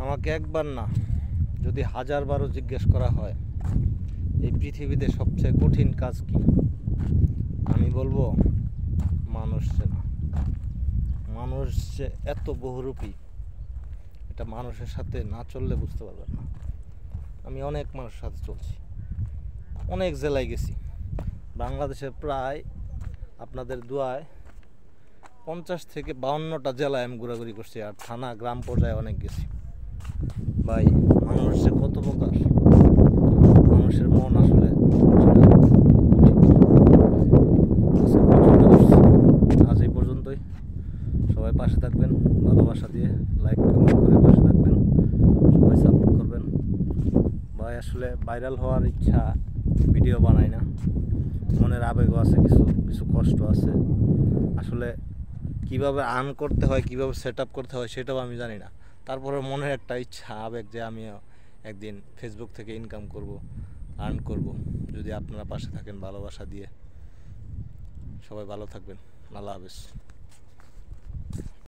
আমাকে একবার না, যদি 1000বারও জিজ্ঞেস করা হয় এই পৃথিবীতে সবচেয়ে কঠিন কাজ কি, আমি বলবো মানুষ চেনা। মানুষ যে এত বহুরূপী, এটা মানুষের সাথে না চললে বুঝতে পারবেন না। আমি অনেক মানুষের সাথে চলছি, অনেক জেলায় গেছি। বাংলাদেশে প্রায় আপনাদের দোয়ায় 50 থেকে 52টা জেলায় আমি ঘোরাঘুরি করছি, আর থানা গ্রাম পর্যায়ে অনেক গেছি। ভাই, মানুষ যে কত প্রকার, মানুষের মন আসলে আজ এই পর্যন্তই। সবাই পাশে থাকবেন, ভালোবাসা দিয়ে লাইক কমেন্ট করে পাশে থাকবেন, সবাই সাপোর্ট করবেন। ভাই আসলে ভাইরাল হওয়ার ইচ্ছা, ভিডিও বানাই না, মনের আবেগও আছে, কিছু কিছু কষ্ট আছে। আসলে কিভাবে আর্ন করতে হয়, কিভাবে সেট আপ করতে হয় সেটাও আমি জানি না। তারপরে মনের একটা ইচ্ছা, আবেগ যে আমি একদিন ফেসবুক থেকে ইনকাম করব, আর্ন করব। যদি আপনারা পাশে থাকেন ভালোবাসা দিয়ে। সবাই ভালো থাকবেন। আল্লাহ হাফেজ।